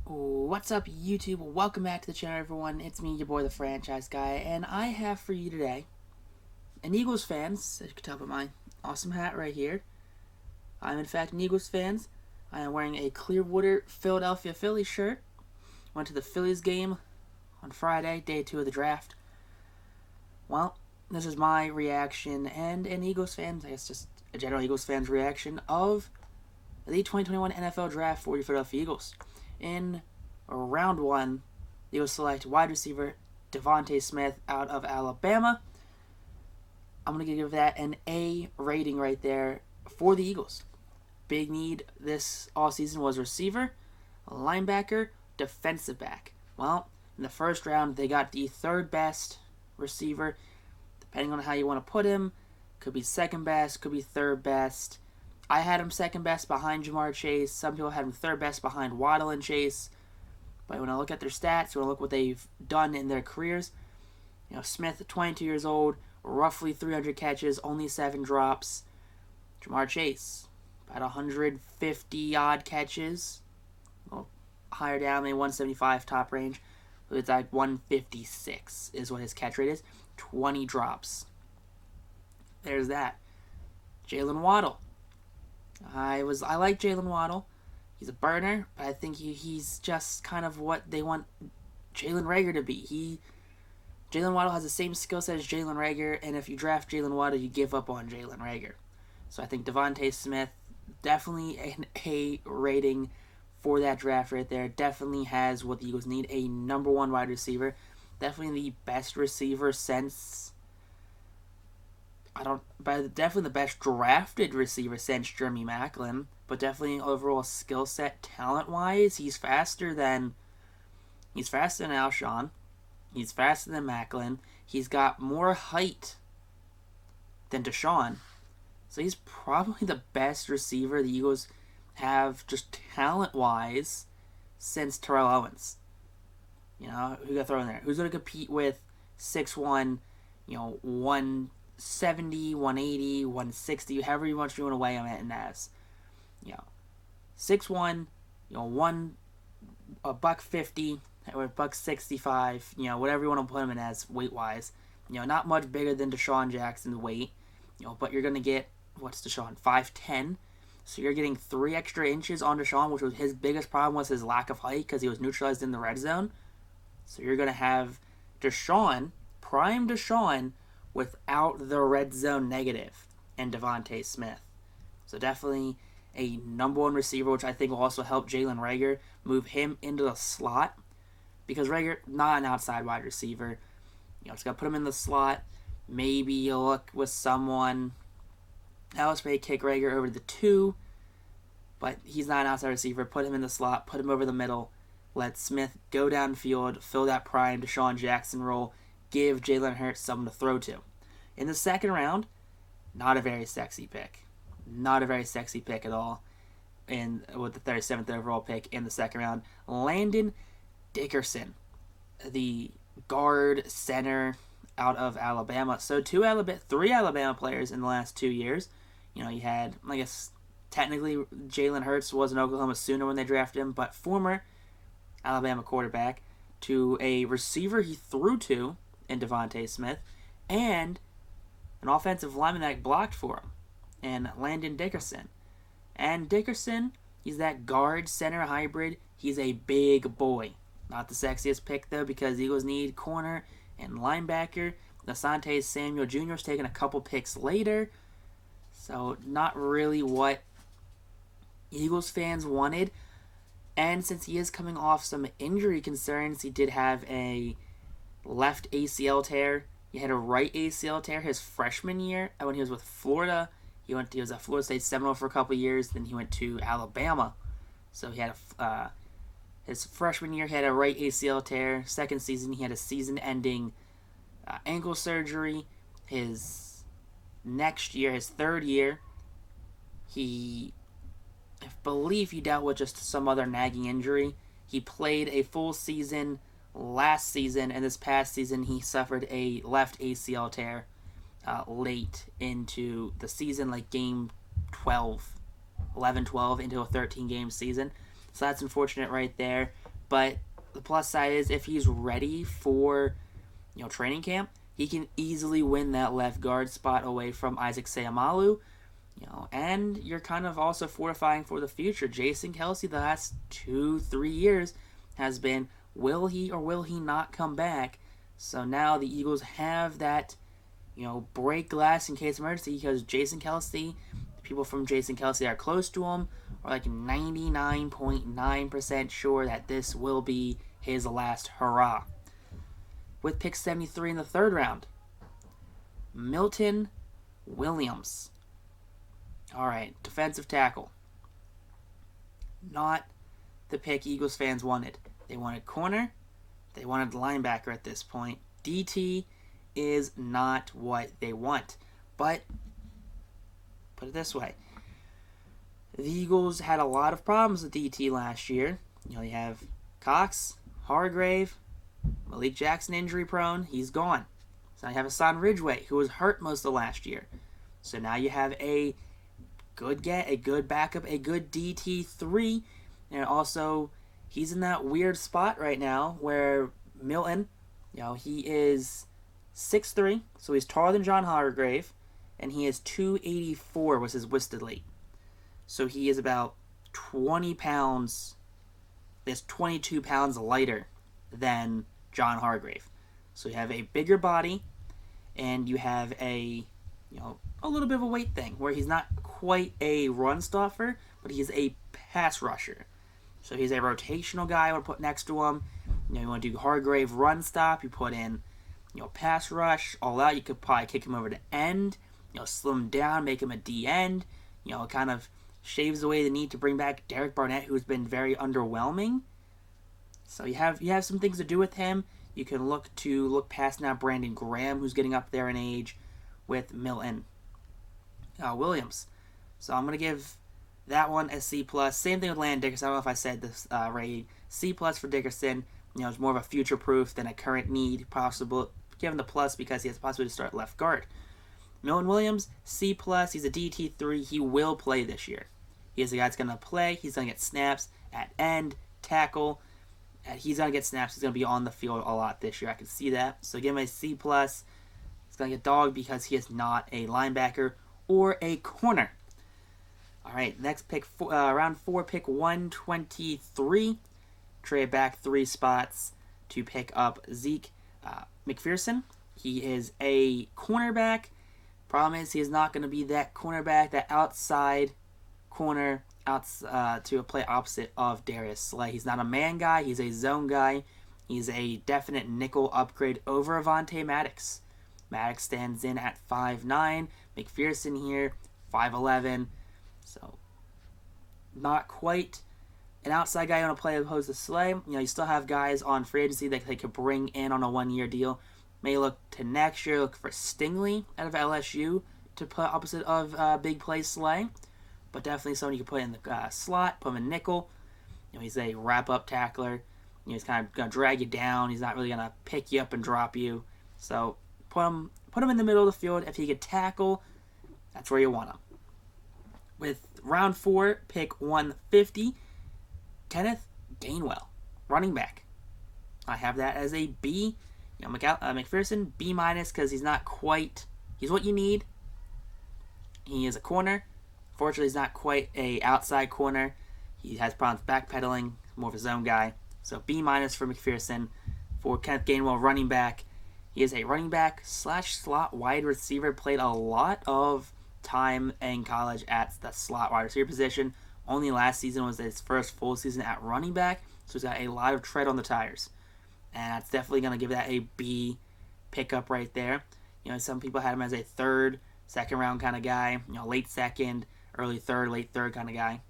What's up, YouTube? Welcome back to the channel, everyone. It's me, your boy, the Franchise Guy, and I have for you today an Eagles fan, as you can tell by my awesome hat right here. I'm, in fact, an Eagles fan. I am wearing a Clearwater Philadelphia Phillies shirt. Went to the Phillies game on Friday, day 2 of the draft. Well, this is my reaction and an Eagles fan, I guess just a general Eagles fan's reaction of the 2021 NFL Draft for the Philadelphia Eagles. In round 1, the Eagles select wide receiver DeVonta Smith out of Alabama. I'm going to give that an A rating right there for the Eagles. Big need this offseason was receiver, linebacker, defensive back. Well, in the first round, they got the third best receiver, depending on how you want to put him. Could be second best, could be third best. I had him second best behind Ja'Marr Chase. Some people had him third best behind Waddle and Chase. But when I look at their stats, when I look what they've done in their careers, Smith, 22 years old, roughly 300 catches, only 7 drops. Ja'Marr Chase, about 150 odd catches, well, higher down, maybe 175 top range. It's like 156 is what his catch rate is. 20 drops. There's that. Jalen Waddle. I like Jalen Waddle. He's a burner, but I think he's just kind of what they want Jalen Reagor to be. Jalen Waddle has the same skill set as Jalen Reagor, and if you draft Jalen Waddle, you give up on Jalen Reagor. So I think DeVonta Smith, definitely an A rating for that draft right there. Definitely has what the Eagles need, a number 1 wide receiver. Definitely the best receiver since... definitely the best drafted receiver since Jeremy Maclin, but definitely overall skill set, talent-wise, he's faster than Alshon. He's faster than Maclin. He's got more height than Deshaun. So he's probably the best receiver the Eagles have, just talent-wise, since Terrell Owens. Who you got to throw in there? Who's going to compete with 6'1", 170, 180, 160, however you want to weigh him at and as. 6'1", $150, or $165, whatever you want to put him in as weight-wise. Not much bigger than Deshaun Jackson's weight, but you're going to get, what's Deshaun, 5'10", so you're getting 3 extra inches on Deshaun, which was his biggest problem was his lack of height because he was neutralized in the red zone. So you're going to have Deshaun, prime Deshaun, without the red zone negative, and DeVonta Smith. So definitely a number 1 receiver, which I think will also help Jalen Reagor move him into the slot, because Reagor, not an outside wide receiver. Just got to put him in the slot. Maybe you'll look with someone else, may kick Reagor over the 2, but he's not an outside receiver. Put him in the slot, put him over the middle, let Smith go downfield, fill that prime Deshaun Jackson role, give Jalen Hurts someone to throw to. In the second round, not a very sexy pick. Not a very sexy pick at all. And with the 37th overall pick in the second round, Landon Dickerson, the guard center out of Alabama. So 3 Alabama players in the last 2 years. You had, I guess, technically Jalen Hurts was an Oklahoma Sooner when they drafted him, but former Alabama quarterback to a receiver he threw to in DeVonta Smith, and an offensive lineman that blocked for him, and Landon Dickerson. And Dickerson, he's that guard-center hybrid. He's a big boy. Not the sexiest pick, though, because the Eagles need corner and linebacker. Asante Samuel Jr. is taking a couple picks later, so not really what Eagles fans wanted. And since he is coming off some injury concerns, he did have a left ACL tear. He had a right ACL tear his freshman year when he was with Florida. He was at Florida State Seminole for a couple of years. Then he went to Alabama. So he had his freshman year, he had a right ACL tear. Second season, he had a season-ending ankle surgery. His next year, his third year, I believe he dealt with just some other nagging injury. He played a full season last season, and this past season he suffered a left ACL tear late into the season, like game 12, 11-12 into a 13-game season. So that's unfortunate right there. But the plus side is if he's ready for, training camp, he can easily win that left guard spot away from Isaac Seumalo. And you're kind of also fortifying for the future. Jason Kelce, the last 2-3 years, has been, will he or will he not come back? So now the Eagles have that, break glass in case of emergency, because Jason Kelce, people from Jason Kelce are close to him, are like 99.9% sure that this will be his last hurrah. With pick 73 in the third round, Milton Williams. All right, defensive tackle. Not the pick Eagles fans wanted. They wanted corner. They wanted linebacker at this point. DT is not what they want. But, put it this way. The Eagles had a lot of problems with DT last year. You have Cox, Hargrave, Malik Jackson injury prone. He's gone. So now you have Hassan Ridgeway, who was hurt most of last year. So now you have a good backup, a good DT3. And also, he's in that weird spot right now where Milton, he is 6'3", so he's taller than John Hargrave, and he is 284 was his Wisted weight. So he is about 20 pounds, that's 22 pounds lighter than John Hargrave. So you have a bigger body, and you have a little bit of a weight thing, where he's not quite a run stopper, but he's a pass rusher. So he's a rotational guy I would put next to him. You want to do Hargrave run stop, you put in, pass rush, all out. You could probably kick him over to end, slim him down, make him a D end. Kind of shaves away the need to bring back Derek Barnett, who's been very underwhelming. So you have some things to do with him. You can look past now Brandon Graham, who's getting up there in age, with Milton Williams. So I'm going to give that one a C+. Same thing with Landon Dickerson. I don't know if I said this rating. C+ for Dickerson. It's more of a future proof than a current need. Possible. Give him the plus because he has the possibility to start left guard. Milton Williams, C+. He's a DT3. He will play this year. He is a guy that's going to play. He's going to get snaps at end, tackle. He's going to get snaps. He's going to be on the field a lot this year. I can see that. So give him a C+. He's going to get dogged because he is not a linebacker or a corner. All right, next pick, round 4, pick 123. Trade back 3 spots to pick up Zeke McPherson. He is a cornerback. Problem is, he is not going to be that cornerback, that outside corner to play opposite of Darius Slay. He's not a man guy. He's a zone guy. He's a definite nickel upgrade over Avonte Maddox. Maddox stands in at 5'9". McPherson here, 5'11". So, not quite an outside guy on a play opposed to Slay. You still have guys on free agency that they could bring in on a 1-year deal. May look to next year, look for Stingley out of LSU to put opposite of big play Slay. But definitely someone you can put in the slot, put him in nickel. He's a wrap-up tackler. He's kind of going to drag you down. He's not really going to pick you up and drop you. So put him in the middle of the field. If he could tackle, that's where you want him. With round 4, pick 150, Kenneth Gainwell, running back. I have that as a B. McPherson, B- because he's not quite, he's what you need. He is a corner. Fortunately, he's not quite a outside corner. He has problems backpedaling, more of a zone guy. So B- for McPherson. For Kenneth Gainwell, running back. He is a running back / slot wide receiver. Played a lot of time in college at the slot wide receiver position. Only last season was his first full season at running back, so he's got a lot of tread on the tires. And that's definitely going to give that a B pickup right there. Some people had him as a third, second round kind of guy, late second, early third, late third kind of guy.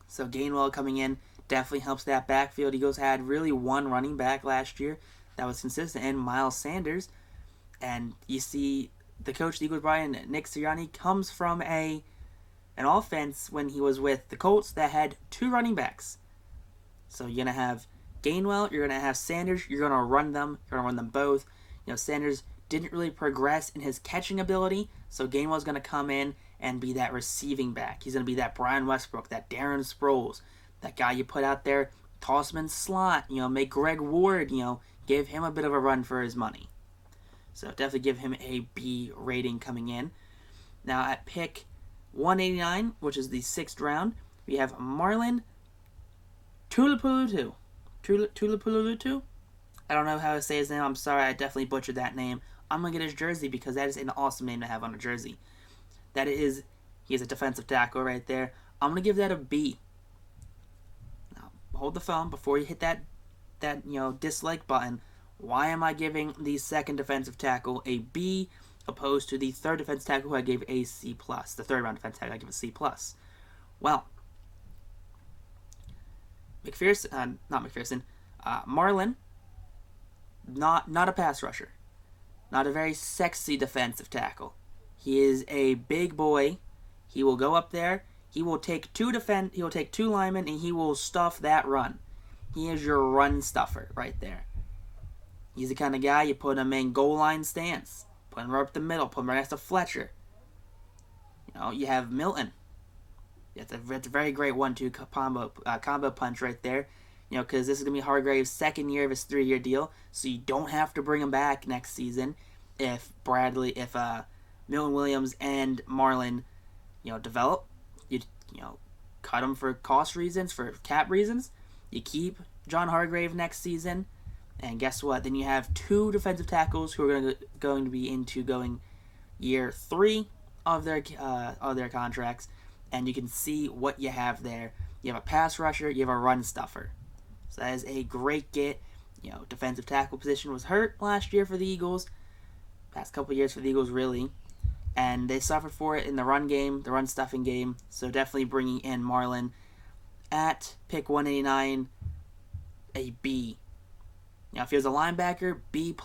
So Gainwell coming in definitely helps that backfield. Eagles had really one running back last year that was consistent, and Miles Sanders. And you see the coach the Eagles brought in, Nick Sirianni, comes from an offense when he was with the Colts that had 2 running backs. So you're going to have Gainwell, you're going to have Sanders, you're going to run them. You're going to run them both. Sanders didn't really progress in his catching ability, so Gainwell's going to come in and be that receiving back. He's going to be that Brian Westbrook, that Darren Sproles, that guy you put out there toss him in slot, make Greg Ward, give him a bit of a run for his money. So definitely give him a B rating coming in. Now at pick 189, which is the 6th round, we have Marlon Tuipulotu. Tuipulotu? I don't know how to say his name. I'm sorry, I definitely butchered that name. I'm going to get his jersey because that is an awesome name to have on a jersey. He is a defensive tackle right there. I'm going to give that a B. Now, hold the phone before you hit that dislike button. Why am I giving the second defensive tackle a B opposed to the third defensive tackle who I gave a C+? The third round defensive tackle I give a C+. Well, Marlon, not a pass rusher. Not a very sexy defensive tackle. He is a big boy. He will go up there. He will take two linemen, and he will stuff that run. He is your run stuffer right there. He's the kind of guy you put him in goal line stance. Put him right up the middle. Put him right next to Fletcher. You have Milton. It's a very great 1-2 combo punch right there. Because this is going to be Hargrave's second year of his 3-year deal, so you don't have to bring him back next season if Milton Williams and Marlon, develop. You cut them for cost reasons, for cap reasons. You keep John Hargrave next season, and guess what? Then you have 2 defensive tackles who are going to be going year 3 of their contracts, and you can see what you have there. You have a pass rusher, you have a run stuffer. So that is a great get. Defensive tackle position was hurt last year for the Eagles. Past couple years for the Eagles, really. And they suffered for it in the run game, the run stuffing game. So definitely bringing in Marlon at pick 189, a B. If he was a linebacker, B+.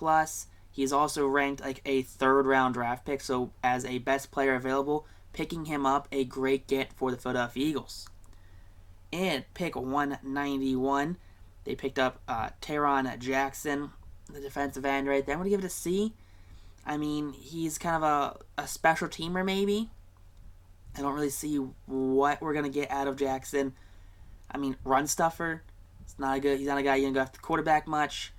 He's also ranked like a 3rd round draft pick. So as a best player available, picking him up, a great get for the Philadelphia Eagles. And pick 191, they picked up Taron Jackson, the defensive end right there. I'm going to give it a C. I mean, he's kind of a special teamer maybe. I don't really see what we're going to get out of Jackson. I mean, run stuffer. He's not a guy you're going to go after the quarterback much.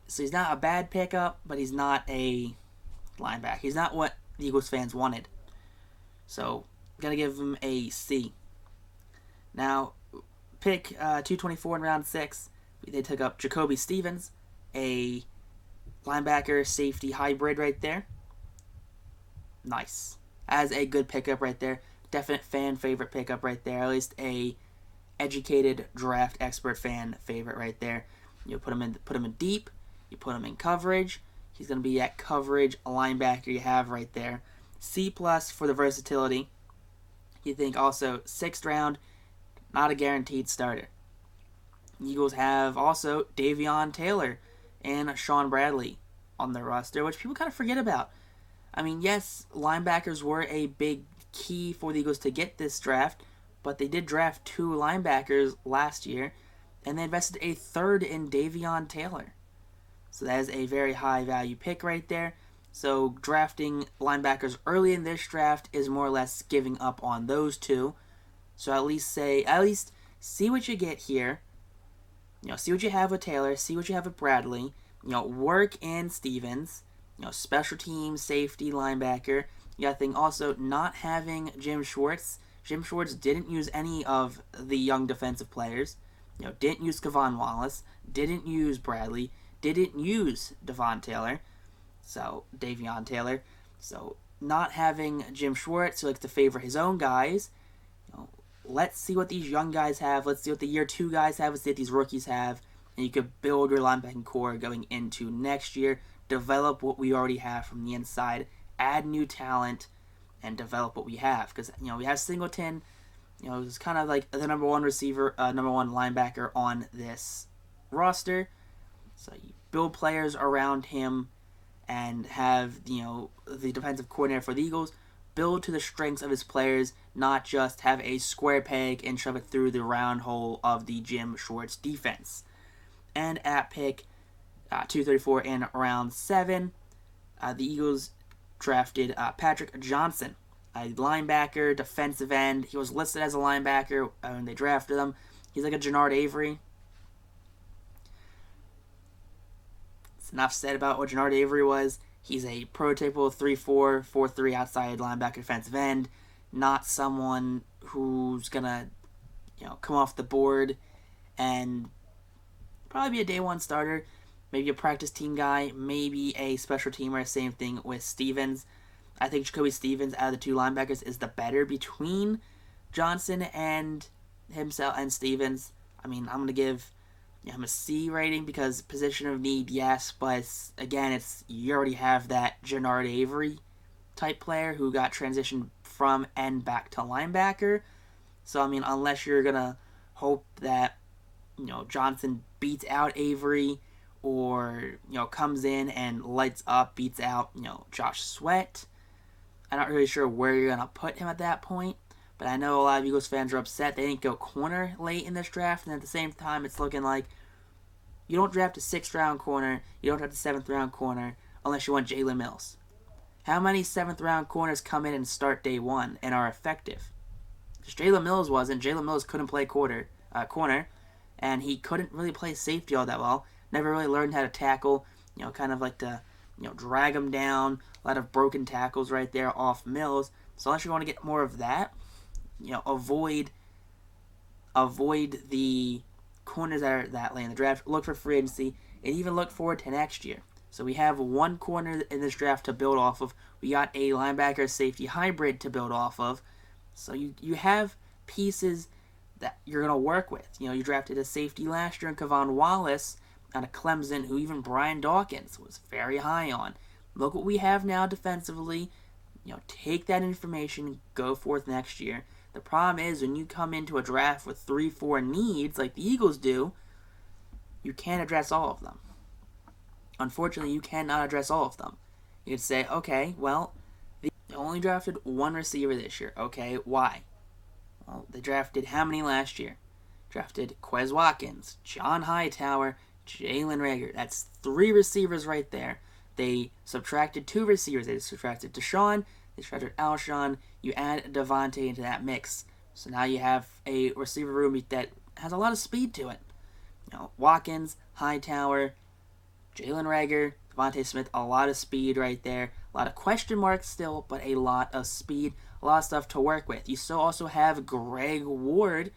So he's not a bad pickup, but he's not a linebacker. He's not what the Eagles fans wanted. So I'm going to give him a C. Now, pick 224 in round 6, they took up Jacoby Stevens, a linebacker safety hybrid right there. Nice. As a good pickup right there. Definite fan favorite pickup right there. At least a educated draft expert fan favorite right there. You put him in deep. You put him in coverage. He's going to be that coverage linebacker you have right there. C+ for the versatility. You think also 6th round. Not a guaranteed starter. Eagles have also Davion Taylor and Sean Bradley on their roster, which people kind of forget about. I mean, yes, linebackers were a big key for the Eagles to get this draft, but they did draft 2 linebackers last year, and they invested a 3rd in Davion Taylor. So that is a very high value pick right there. So drafting linebackers early in this draft is more or less giving up on those 2. So at least see what you get here. See what you have with Taylor. See what you have with Bradley. Work in Stevens. Special team, safety, linebacker. You got to think also not having Jim Schwartz. Jim Schwartz didn't use any of the young defensive players. Didn't use Kevon Wallace. Didn't use Bradley. Didn't use Davion Taylor. So not having Jim Schwartz, who likes to favor his own guys. Let's see what these young guys have. Let's see what the year 2 guys have. Let's see what these rookies have. And you could build your linebacking core going into next year. Develop what we already have from the inside. Add new talent. And develop what we have. Because, we have Singleton. It's kind of like the number 1 receiver, number 1 linebacker on this roster. So you build players around him. And have, the defensive coordinator for the Eagles build to the strengths of his players, not just have a square peg and shove it through the round hole of the Jim Schwartz defense. And at pick 234 in round 7, the Eagles drafted Patrick Johnson, a linebacker, defensive end. He was listed as a linebacker when they drafted him. He's like a Jannard Avery. It's enough said about what Genard Avery was. He's a prototypical 3-4, 4-3 outside linebacker defensive end, not someone who's gonna, come off the board and probably be a day one starter, maybe a practice team guy, maybe a special teamer. Same thing with Stevens. I think Jacoby Stevens out of the two linebackers is the better between Johnson and himself and Stevens. I mean, I'm gonna give him a C rating because position of need, yes, but again, you already have that Genard Avery type player who got transitioned from end back to linebacker. So I mean, unless you're gonna hope that Johnson beats out Avery or comes in and lights up, beats out Josh Sweat, I'm not really sure where you're gonna put him at that point. But I know a lot of Eagles fans are upset they didn't go corner late in this draft, and at the same time, it's looking like you don't draft a 6th round corner, you don't draft a 7th round corner unless you want Jalen Mills. How many 7th round corners come in and start day one and are effective? Because Jalen Mills wasn't. Jalen Mills couldn't play corner, and he couldn't really play safety all that well. Never really learned how to tackle. Kind of like to drag him down. A lot of broken tackles right there off Mills. So unless you want to get more of that, avoid the corners that lay in the draft. Look for free agency, and even look forward to next year. So we have one corner in this draft to build off of. We got a linebacker safety hybrid to build off of. So you have pieces that you're going to work with. You drafted a safety last year in Kevon Wallace out of Clemson, who even Brian Dawkins was very high on. Look what we have now defensively. Take that information, go forth next year. The problem is when you come into a draft with 3-4 needs like the Eagles do, you can't address all of them. Unfortunately, you cannot address all of them. You could say, okay, well, they only drafted one receiver this year. Okay, why? Well, they drafted how many last year? Drafted Quez Watkins, John Hightower, Jalen Reagor. That's 3 receivers right there. They subtracted 2 receivers. They subtracted Deshaun, they subtracted Alshon. You add Devontae into that mix. So now you have a receiver room that has a lot of speed to it. Watkins, Hightower, Jalen Reagor, Devontae Smith, a lot of speed right there. A lot of question marks still, but a lot of speed. A lot of stuff to work with. You still also have Greg Ward,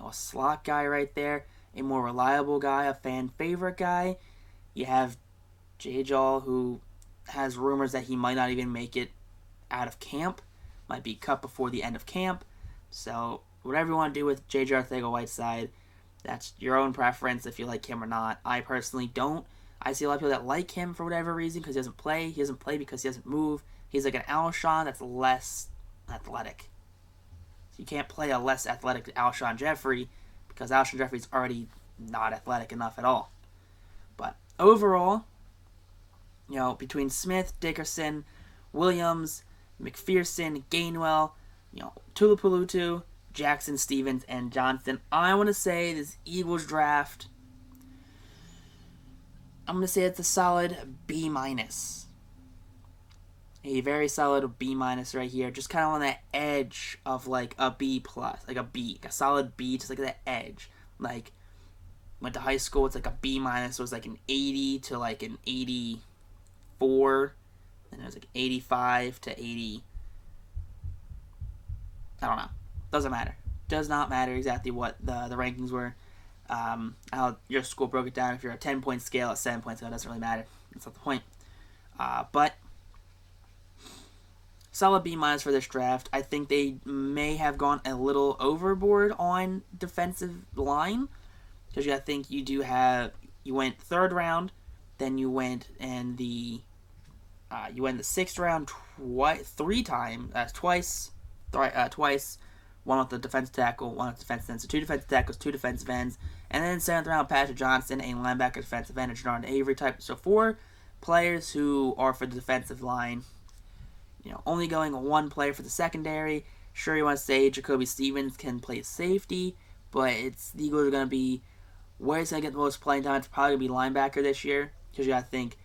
a slot guy right there. A more reliable guy, a fan favorite guy. You have Jay Jall, who has rumors that he might not even make it out of camp. Might be cut before the end of camp. So whatever you want to do with J.J. Arcega-Whiteside, that's your own preference if you like him or not. I personally don't. I see a lot of people that like him for whatever reason because he doesn't play. He doesn't play because he doesn't move. He's like an Alshon that's less athletic. So you can't play a less athletic Alshon Jeffrey because Alshon Jeffrey's already not athletic enough at all. But overall, between Smith, Dickerson, Williams, McPherson, Gainwell, Tuipulotu, Jackson, Stevens, and Johnson, I want to say this Eagles draft, I'm going to say it's a solid B-. A very solid B- right here. Just kind of on that edge of like a B+, like a B. Like a solid B, just like that edge. Like, went to high school, it's like a B-, so it was like an 80 to like an 84. And it was like 85 to 80. I don't know. Doesn't matter. Does not matter exactly what the rankings were. How your school broke it down. If you're a 10-point scale, a 7-point scale, it doesn't really matter. That's not the point. But solid B- for this draft. I think they may have gone a little overboard on defensive line. Because I think you went 3rd round, then you went in the 6th round twice. One with the defensive tackle, one with the defensive end. So 2 defensive tackles, 2 defensive ends. And then 7th round, Patrick Johnson, a linebacker defensive end, a Genard Avery type. So 4 players who are for the defensive line. Only going 1 player for the secondary. Sure, you want to say Jacoby Stevens can play safety, but the Eagles are going to be where he's going to get the most playing time. It's probably going to be linebacker this year because you got to think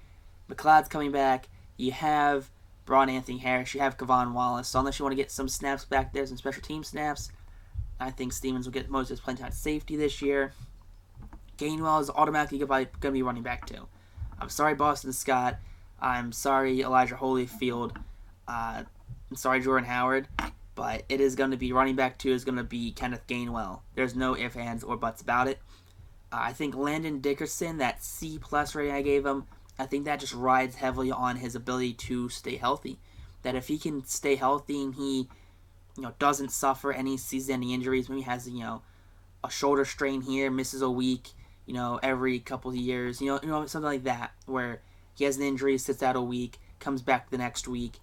McLeod's coming back. You have Braun Anthony Harris. You have Kevon Wallace. So unless you want to get some snaps back there, some special team snaps, I think Stevens will get most of his playing time at safety this year. Gainwell is automatically going to be running back too. I'm sorry, Boston Scott. I'm sorry, Elijah Holyfield. I'm sorry, Jordan Howard. But it is going to be running back 2 is going to be Kenneth Gainwell. There's no ifs, ands, or buts about it. I think Landon Dickerson, that C plus rating I gave him, I think that just rides heavily on his ability to stay healthy. That if he can stay healthy and he, doesn't suffer any season-ending injuries, maybe has a shoulder strain here, misses a week, every couple of years, something like that, where he has an injury, sits out a week, comes back the next week,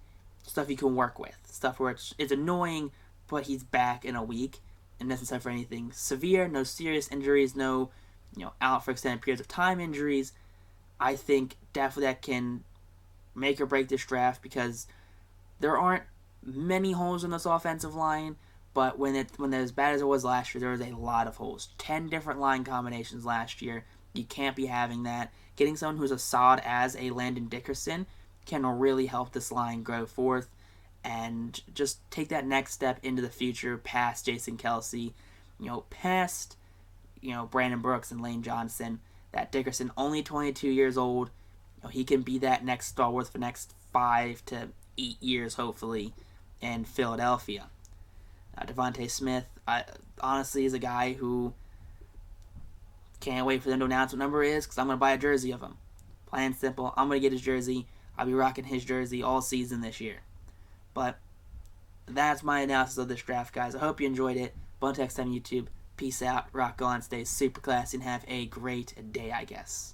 stuff he can work with, stuff where it's annoying, but he's back in a week and doesn't suffer anything severe, no serious injuries, no out for extended periods of time injuries. I think definitely that can make or break this draft because there aren't many holes in this offensive line, but when they're as bad as it was last year, there was a lot of holes. 10 different line combinations last year. You can't be having that. Getting someone who's as solid as a Landon Dickerson can really help this line grow forth and just take that next step into the future past Jason Kelce, past Brandon Brooks and Lane Johnson. That Dickerson, only 22 years old, he can be that next stalwart for the next 5 to 8 years, hopefully, in Philadelphia. Devontae Smith, honestly, is a guy who can't wait for them to announce what number it is because I'm going to buy a jersey of him. Plain and simple, I'm going to get his jersey. I'll be rocking his jersey all season this year. But that's my analysis of this draft, guys. I hope you enjoyed it. Bontex on YouTube. Peace out, rock on, stay super classy, and have a great day, I guess.